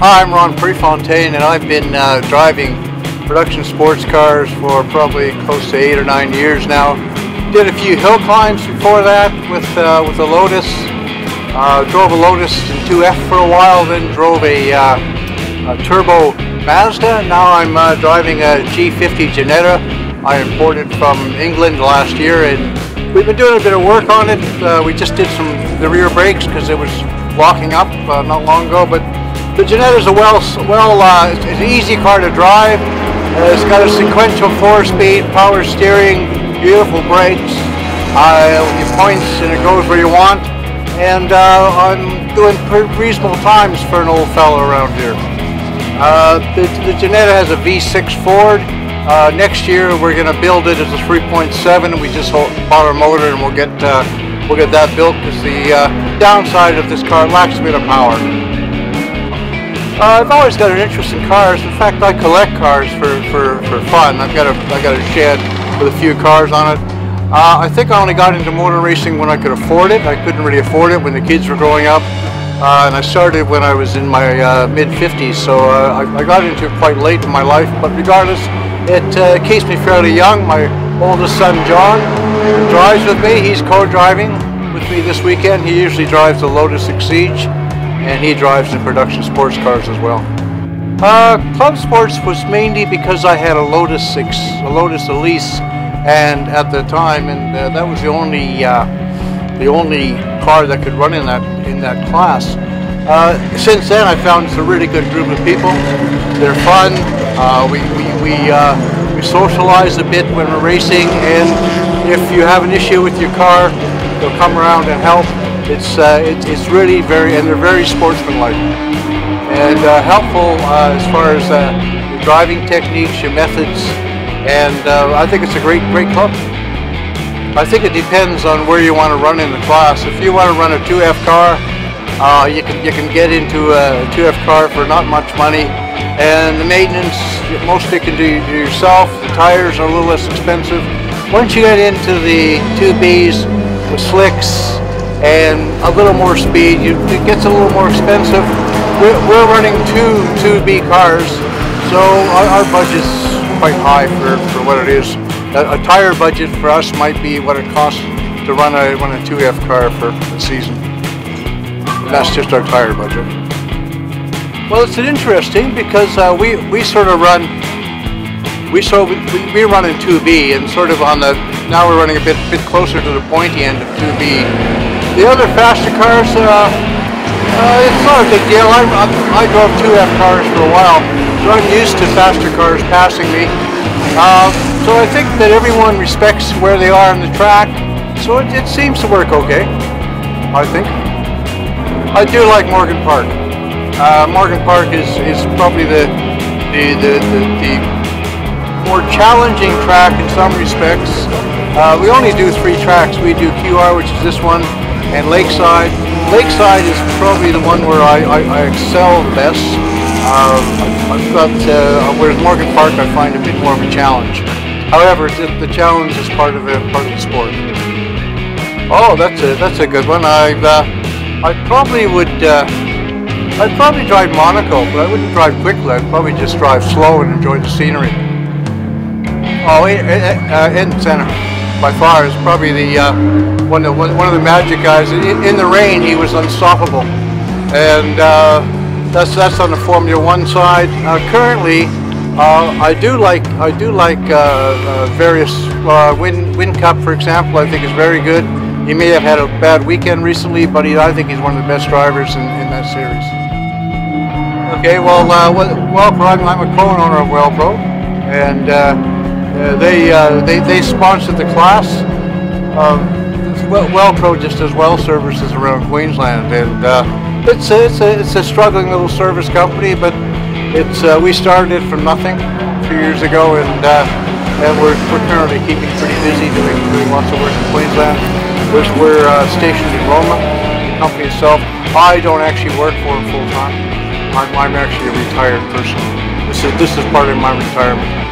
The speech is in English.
Hi, I'm Ron Prefontaine, and I've been driving production sports cars for probably close to 8 or 9 years now. Did a few hill climbs before that with a Lotus. Drove a Lotus in 2F for a while, then drove a turbo Mazda. Now I'm driving a G50 Ginetta. I imported from England last year, and we've been doing a bit of work on it. We just did the rear brakes because it was locking up not long ago. But the Ginetta is it's an easy car to drive. It's got a sequential 4-speed power steering, beautiful brakes. It points and it goes where you want. And I'm doing reasonable times for an old fella around here. The Ginetta has a V6 Ford. Next year we're going to build it as a 3.7. We just bought our motor, and we'll get that built because the downside of this car lacks a bit of power. I've always got an interest in cars. In fact, I collect cars for fun. I've got a shed with a few cars on it. I think I only got into motor racing when I could afford it. I couldn't really afford it when the kids were growing up. And I started when I was in my mid-50s, so I got into it quite late in my life. But regardless, it keeps me fairly young. My oldest son, John, drives with me. He's co-driving with me this weekend. He usually drives the Lotus Exige, and he drives the production sports cars as well. Club sports was mainly because I had a Lotus Elise, and at the time, and that was the only car that could run in that class. Since then, I found it's a really good group of people. They're fun. We socialize a bit when we're racing, and if you have an issue with your car, they'll come around and help. It's really and they're very sportsmanlike and helpful as far as your driving techniques, your methods, and I think it's a great club. I think it depends on where you want to run in the class. If you want to run a 2F car, you can get into a 2F car for not much money, and the maintenance most of it can do yourself. The tires are a little less expensive. Once you get into the 2Bs with slicks and a little more speed, it gets a little more expensive. We're running two 2B cars, so our budget's quite high for what it is. A tire budget for us might be what it costs to run a 2F car for a season. And that's just our tire budget. Well, it's interesting because we sort of run. We run in 2B, and sort of now we're running a bit closer to the pointy end of 2B. The other faster cars, it's not a big deal. I drove 2F cars for a while, so I'm used to faster cars passing me. So I think that everyone respects where they are on the track, so it seems to work okay, I think. I do like Morgan Park. Morgan Park is probably the more challenging track in some respects. We only do 3 tracks. We do QR, which is this one, and Lakeside. Lakeside is probably the one where I excel the best. Whereas Morgan Park I find a bit more of a challenge. However, the challenge is part of the sport. Oh, that's a good one. I'd probably drive Monaco, but I wouldn't drive quickly. I'd probably just drive slow and enjoy the scenery. Oh, in center, by far, is probably one of the magic guys. In the rain, he was unstoppable, and that's on the Formula 1 side. Currently, I do like various Win Cup, for example. I think is very good. He may have had a bad weekend recently, but I think he's one of the best drivers in that series. Okay, well, Wellpro. I'm a co-owner of Wellpro, and they sponsored the class. Wellpro just does well services around Queensland, and it's a struggling little service company, but we started it from nothing a few years ago, and we're currently keeping pretty busy doing lots of work in Queensland. We're stationed in Roma, the company itself. I don't actually work for it full time. I'm actually a retired person. This is part of my retirement.